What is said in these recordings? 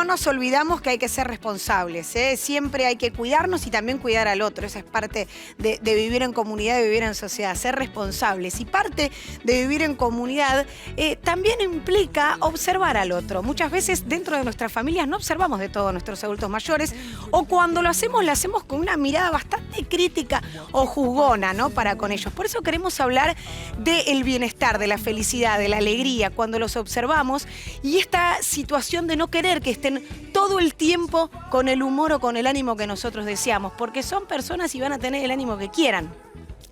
nos olvidamos que hay que ser responsables, ¿eh? Siempre hay que cuidarnos y también cuidar al otro. Esa es parte de vivir en comunidad, de vivir en sociedad, ser responsables. Y parte de vivir en comunidad también implica observar al otro. Muchas veces dentro de nuestras familias no observamos de todo a nuestros adultos mayores, o cuando lo hacemos con una mirada bastante crítica o juzgona, ¿no? Para con ellos. Por eso queremos hablar del bienestar, de la felicidad, de la alegría, cuando los observamos, y esta situación de no querer que estén todo el tiempo con el humor o con el ánimo que nosotros deseamos, porque son personas y van a tener el ánimo que quieran.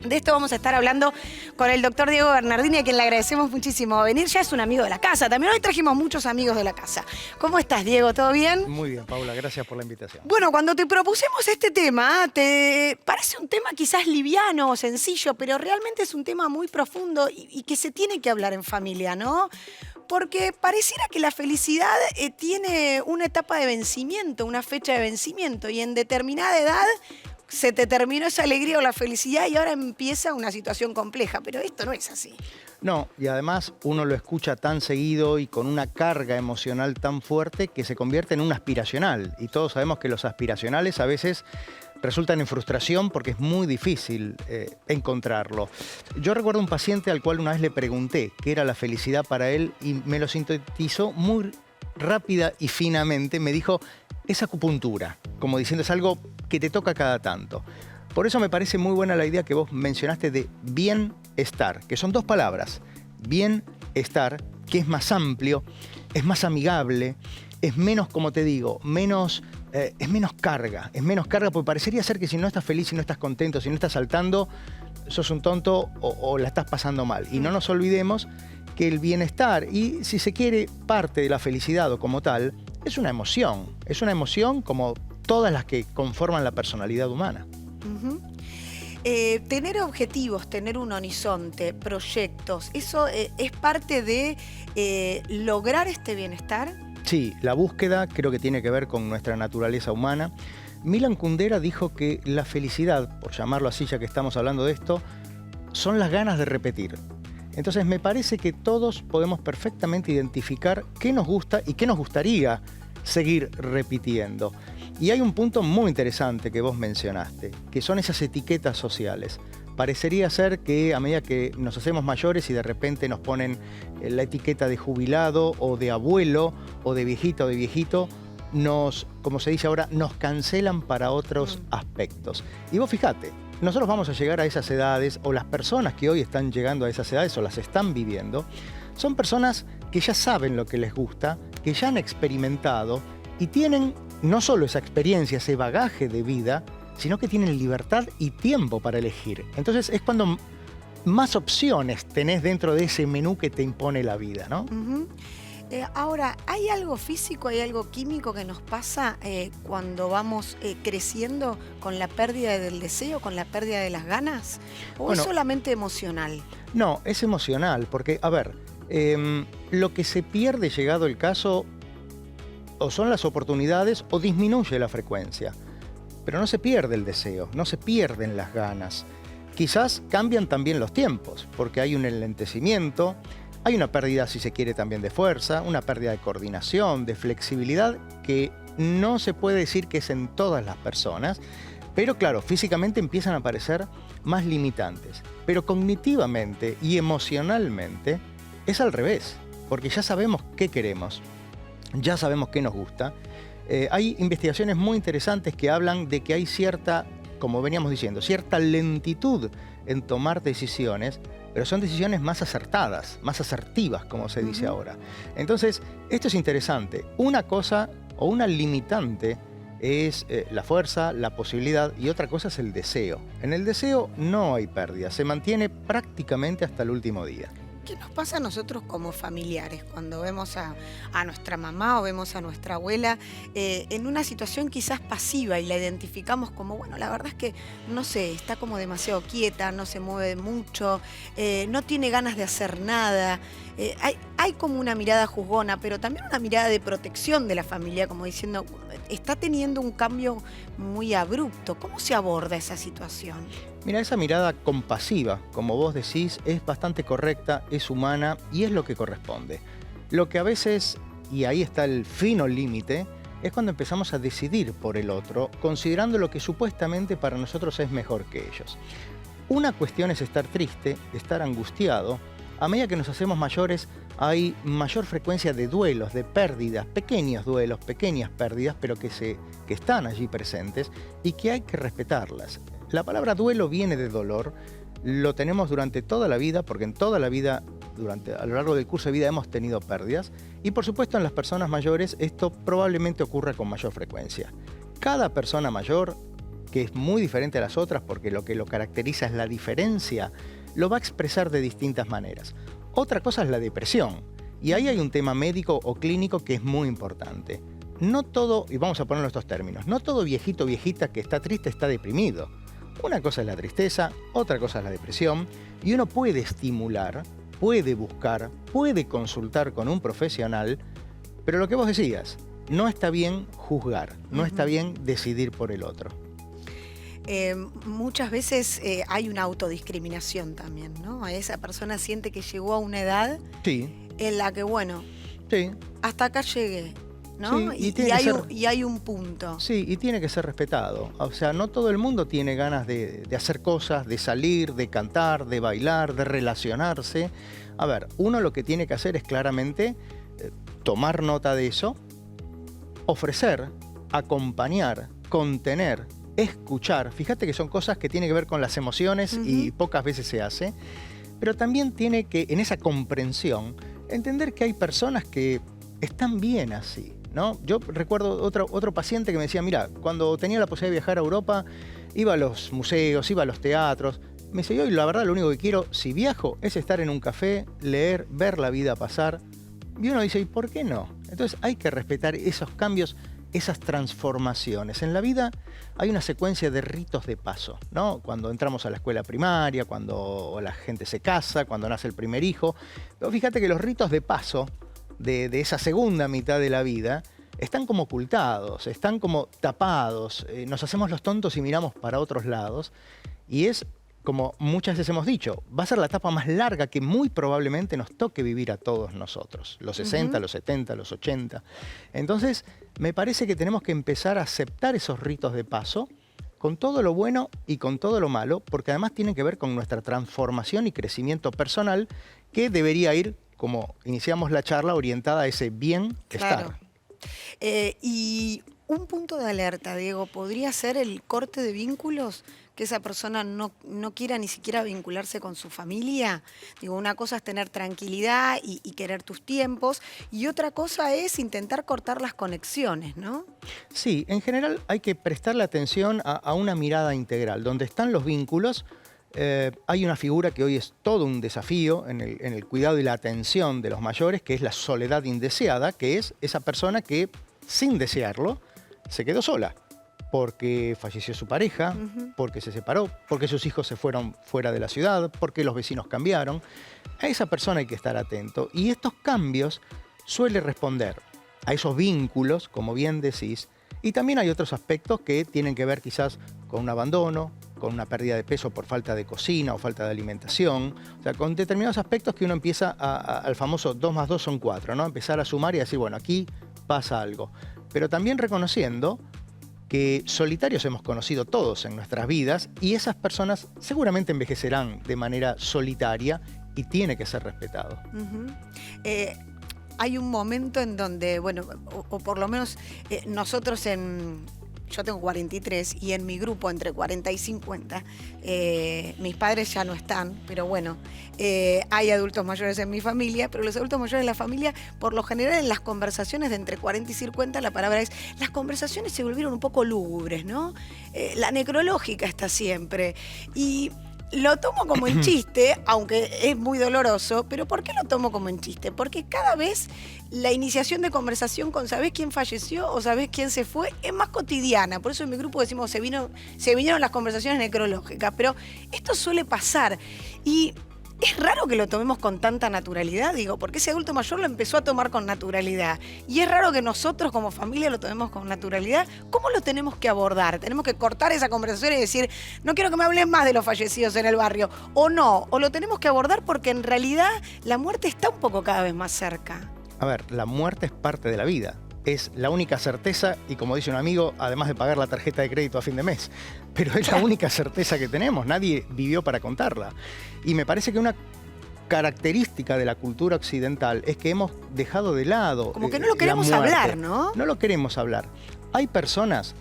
De esto vamos a estar hablando con el doctor Diego Bernardini, a quien le agradecemos muchísimo venir. Ya es un amigo de la casa. También hoy trajimos muchos amigos de la casa. ¿Cómo estás, Diego? ¿Todo bien? Muy bien, Paula. Gracias por la invitación. Bueno, cuando te propusimos este tema, te parece un tema quizás liviano o sencillo, pero realmente es un tema muy profundo y que se tiene que hablar en familia, ¿no? Porque pareciera que la felicidad tiene una etapa de vencimiento, una fecha de vencimiento, y en determinada edad se te terminó esa alegría o la felicidad y ahora empieza una situación compleja, pero esto no es así. No, y además uno lo escucha tan seguido y con una carga emocional tan fuerte que se convierte en un aspiracional. Y todos sabemos que los aspiracionales a veces resultan en frustración porque es muy difícil encontrarlo. Yo recuerdo un paciente al cual una vez le pregunté qué era la felicidad para él y me lo sintetizó muy rápida y finamente. Me dijo, es acupuntura, como diciendo, es algo que te toca cada tanto. Por eso me parece muy buena la idea que vos mencionaste de bienestar, que son dos palabras. Bienestar, que es más amplio, es más amigable, es menos, como te digo, es menos carga. Es menos carga porque parecería ser que si no estás feliz, si no estás contento, si no estás saltando, sos un tonto o la estás pasando mal. Y no nos olvidemos que el bienestar, y si se quiere parte de la felicidad o como tal, es una emoción como todas las que conforman la personalidad humana. Tener objetivos, tener un horizonte, proyectos, ¿eso es parte de lograr este bienestar? Sí, la búsqueda creo que tiene que ver con nuestra naturaleza humana. Milan Kundera dijo que la felicidad, por llamarlo así ya que estamos hablando de esto, son las ganas de repetir. Entonces me parece que todos podemos perfectamente identificar qué nos gusta y qué nos gustaría seguir repitiendo. Y hay un punto muy interesante que vos mencionaste, que son esas etiquetas sociales. Parecería ser que a medida que nos hacemos mayores y de repente nos ponen la etiqueta de jubilado o de abuelo o de viejita o de viejito, como se dice ahora, nos cancelan para otros aspectos. Y vos fijate, nosotros vamos a llegar a esas edades, o las personas que hoy están llegando a esas edades o las están viviendo, son personas que ya saben lo que les gusta, que ya han experimentado y tienen no solo esa experiencia, ese bagaje de vida, sino que tienen libertad y tiempo para elegir. Entonces es cuando más opciones tenés dentro de ese menú que te impone la vida, ¿no? Ahora, ¿hay algo físico, hay algo químico que nos pasa cuando vamos creciendo con la pérdida del deseo, con la pérdida de las ganas? ¿O es solamente emocional? No, es emocional, porque, a ver, lo que se pierde llegado el caso o son las oportunidades o disminuye la frecuencia. Pero no se pierde el deseo, no se pierden las ganas. Quizás cambian también los tiempos, porque hay un enlentecimiento, hay una pérdida, si se quiere, también de fuerza, una pérdida de coordinación, de flexibilidad, que no se puede decir que es en todas las personas, pero claro, físicamente empiezan a aparecer más limitantes. Pero cognitivamente y emocionalmente es al revés, porque ya sabemos qué queremos, ya sabemos qué nos gusta. Hay investigaciones muy interesantes que hablan de que hay cierta, como veníamos diciendo, cierta lentitud en tomar decisiones, pero son decisiones más acertadas, más asertivas, como se dice ahora. Entonces, esto es interesante. Una cosa o una limitante es la fuerza, la posibilidad, y otra cosa es el deseo. En el deseo no hay pérdida, se mantiene prácticamente hasta el último día. ¿Qué nos pasa a nosotros como familiares cuando vemos a nuestra mamá o vemos a nuestra abuela en una situación quizás pasiva y la identificamos como, bueno, la verdad es que, no sé, está como demasiado quieta, no se mueve mucho, no tiene ganas de hacer nada? Hay como una mirada juzgona, pero también una mirada de protección de la familia, como diciendo, está teniendo un cambio muy abrupto. ¿Cómo se aborda esa situación? Mira, esa mirada compasiva, como vos decís, es bastante correcta, es humana y es lo que corresponde. Lo que a veces, y ahí está el fino límite, es cuando empezamos a decidir por el otro, considerando lo que supuestamente para nosotros es mejor que ellos. Una cuestión es estar triste, estar angustiado. A medida que nos hacemos mayores, hay mayor frecuencia de duelos, de pérdidas, pequeños duelos, pequeñas pérdidas, pero que están allí presentes y que hay que respetarlas. La palabra duelo viene de dolor, lo tenemos durante toda la vida, porque en toda la vida, a lo largo del curso de vida hemos tenido pérdidas, y por supuesto en las personas mayores esto probablemente ocurra con mayor frecuencia. Cada persona mayor, que es muy diferente a las otras porque lo que lo caracteriza es la diferencia, lo va a expresar de distintas maneras. Otra cosa es la depresión, y ahí hay un tema médico o clínico que es muy importante. No todo, y vamos a ponerlo en estos términos, no todo viejito o viejita que está triste está deprimido. Una cosa es la tristeza, otra cosa es la depresión, y uno puede estimular, puede buscar, puede consultar con un profesional, pero lo que vos decías, no está bien juzgar, no está bien decidir por el otro. Muchas veces hay una autodiscriminación también, ¿no? Esa persona siente que llegó a una edad en la que, bueno, hasta acá llegué, ¿no? Sí, y hay un punto. Sí, y tiene que ser respetado. O sea, no todo el mundo tiene ganas de hacer cosas, de salir, de cantar, de bailar, de relacionarse. A ver, uno lo que tiene que hacer es claramente tomar nota de eso, ofrecer, acompañar, contener, escuchar. Fíjate que son cosas que tienen que ver con las emociones y pocas veces se hace. Pero también tiene que, en esa comprensión, entender que hay personas que están bien así, ¿no? Yo recuerdo otro paciente que me decía, mira, cuando tenía la posibilidad de viajar a Europa, iba a los museos, iba a los teatros. Me dice, yo la verdad lo único que quiero, si viajo, es estar en un café, leer, ver la vida pasar. Y uno dice, ¿y por qué no? Entonces hay que respetar esos cambios, esas transformaciones. En la vida hay una secuencia de ritos de paso, ¿no? Cuando entramos a la escuela primaria, cuando la gente se casa, cuando nace el primer hijo. Pero fíjate que los ritos de paso de esa segunda mitad de la vida están como ocultados, están como tapados. Nos hacemos los tontos y miramos para otros lados. Y es, como muchas veces hemos dicho, va a ser la etapa más larga que muy probablemente nos toque vivir a todos nosotros. Los 60, los 70, los 80. Entonces, me parece que tenemos que empezar a aceptar esos ritos de paso con todo lo bueno y con todo lo malo, porque además tienen que ver con nuestra transformación y crecimiento personal, que debería ir, como iniciamos la charla, orientada a ese bienestar. Y un punto de alerta, Diego, ¿podría ser el corte de vínculos? Que esa persona no quiera ni siquiera vincularse con su familia. Digo, una cosa es tener tranquilidad y querer tus tiempos, y otra cosa es intentar cortar las conexiones, ¿no? Sí, en general hay que prestarle atención a una mirada integral. Donde están los vínculos, hay una figura que hoy es todo un desafío en el cuidado y la atención de los mayores, que es la soledad indeseada, que es esa persona que, sin desearlo, se quedó sola. Porque falleció su pareja, porque se separó, porque sus hijos se fueron fuera de la ciudad, porque los vecinos cambiaron. A esa persona hay que estar atento. Y estos cambios suele responder a esos vínculos, como bien decís. Y también hay otros aspectos que tienen que ver quizás con un abandono, con una pérdida de peso por falta de cocina o falta de alimentación. O sea, con determinados aspectos que uno empieza al famoso 2 más 2 son 4, ¿no? Empezar a sumar y decir, bueno, aquí pasa algo. Pero también reconociendo que solitarios hemos conocido todos en nuestras vidas, y esas personas seguramente envejecerán de manera solitaria y tiene que ser respetado. Hay un momento en donde, bueno, o por lo menos nosotros yo tengo 43 y en mi grupo entre 40 y 50, mis padres ya no están, pero bueno, hay adultos mayores en mi familia, pero los adultos mayores de la familia, por lo general en las conversaciones de entre 40 y 50, la palabra es, las conversaciones se volvieron un poco lúgubres, ¿no? La necrológica está siempre. Y lo tomo como en chiste, aunque es muy doloroso, pero ¿por qué lo tomo como en chiste? Porque cada vez la iniciación de conversación con ¿sabés quién falleció o sabés quién se fue? Es más cotidiana. Por eso en mi grupo decimos se vinieron las conversaciones necrológicas, pero esto suele pasar. Y es raro que lo tomemos con tanta naturalidad, digo, porque ese adulto mayor lo empezó a tomar con naturalidad. Y es raro que nosotros como familia lo tomemos con naturalidad. ¿Cómo lo tenemos que abordar? ¿Tenemos que cortar esa conversación y decir, no quiero que me hablen más de los fallecidos en el barrio? ¿O no? ¿O lo tenemos que abordar porque en realidad la muerte está un poco cada vez más cerca? A ver, la muerte es parte de la vida. es la única certeza y, como dice un amigo, además de pagar la tarjeta de crédito a fin de mes. Pero es la única certeza que tenemos, nadie vivió para contarla. Y me parece que una característica de la cultura occidental es que hemos dejado de lado como que no lo queremos la muerte. hablar, ¿no? No lo queremos hablar. Hay personas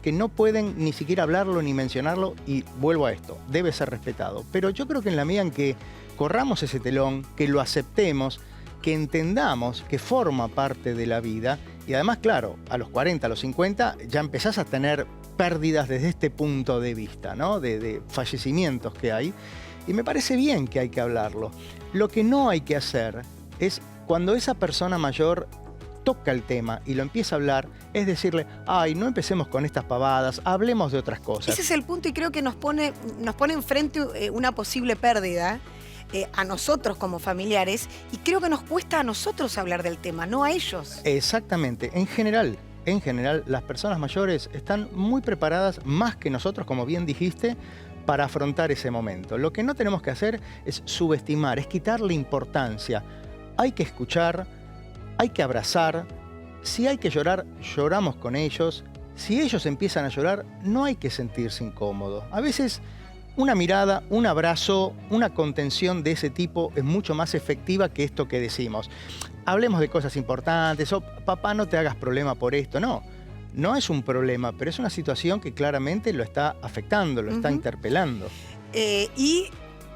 que no pueden ni siquiera hablarlo ni mencionarlo, y vuelvo a esto, debe ser respetado. Pero yo creo que en la medida en que corramos ese telón, que lo aceptemos, que entendamos que forma parte de la vida, y además, claro, a los 40, a los 50, ya empezás a tener pérdidas desde este punto de vista, ¿no? De fallecimientos que hay, y me parece bien que hay que hablarlo. Lo que no hay que hacer es, cuando esa persona mayor toca el tema y lo empieza a hablar, es decirle, ay, no empecemos con estas pavadas, hablemos de otras cosas. Ese es el punto, y creo que nos pone enfrente una posible pérdida a nosotros como familiares, y creo que nos cuesta a nosotros hablar del tema, no a ellos. Exactamente. En general, las personas mayores están muy preparadas, más que nosotros, como bien dijiste, para afrontar ese momento. Lo que no tenemos que hacer es subestimar, es quitarle importancia. Hay que escuchar, hay que abrazar. Si hay que llorar, lloramos con ellos. Si ellos empiezan a llorar, no hay que sentirse incómodo. A veces una mirada, un abrazo, una contención de ese tipo es mucho más efectiva que esto que decimos. Hablemos de cosas importantes, o papá, no te hagas problema por esto. No es un problema, pero es una situación que claramente lo está afectando, lo está interpelando. Y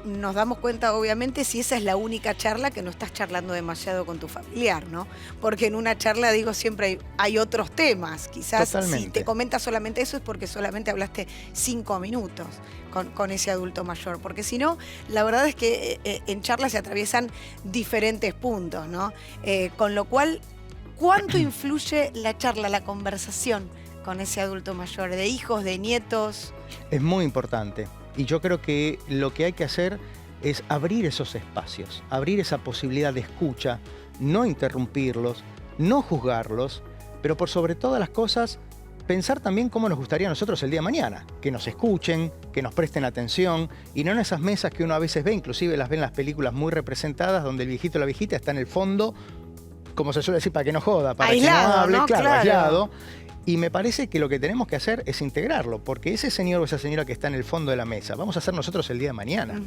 nos damos cuenta, obviamente, si esa es la única charla, que no estás charlando demasiado con tu familiar, ¿no? Porque en una charla, digo, siempre hay otros temas. Quizás Totalmente. Si te comenta solamente eso es porque solamente hablaste 5 minutos con ese adulto mayor. Porque si no, la verdad es que en charlas se atraviesan diferentes puntos, ¿no? Con lo cual, ¿cuánto influye la charla, la conversación con ese adulto mayor? ¿De hijos, de nietos? Es muy importante. Y yo creo que lo que hay que hacer es abrir esos espacios, abrir esa posibilidad de escucha, no interrumpirlos, no juzgarlos, pero por sobre todas las cosas, pensar también cómo nos gustaría a nosotros el día de mañana. Que nos escuchen, que nos presten atención, y no en esas mesas que uno a veces ve, inclusive las ve en las películas muy representadas, donde el viejito o la viejita está en el fondo, como se suele decir, para que no joda, para aislado, que no hable, ¿no? claro, aislado. Y me parece que lo que tenemos que hacer es integrarlo, porque ese señor o esa señora que está en el fondo de la mesa, vamos a ser nosotros el día de mañana.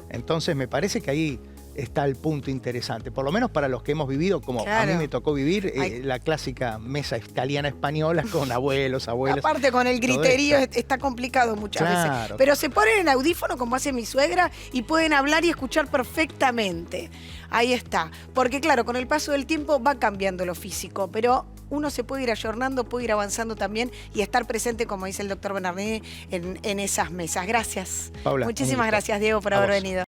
Entonces me parece que ahí está el punto interesante, por lo menos para los que hemos vivido, como a mí me tocó vivir, la clásica mesa italiana-española con abuelos, abuelas. Aparte, con el griterío está complicado muchas veces. Pero se ponen en audífono, como hace mi suegra, y pueden hablar y escuchar perfectamente. Ahí está. Porque claro, con el paso del tiempo va cambiando lo físico, pero uno se puede ir ayornando, puede ir avanzando también y estar presente, como dice el doctor Bernardini, en esas mesas. Gracias. Paula, muchísimas gracias, Diego, por haber venido.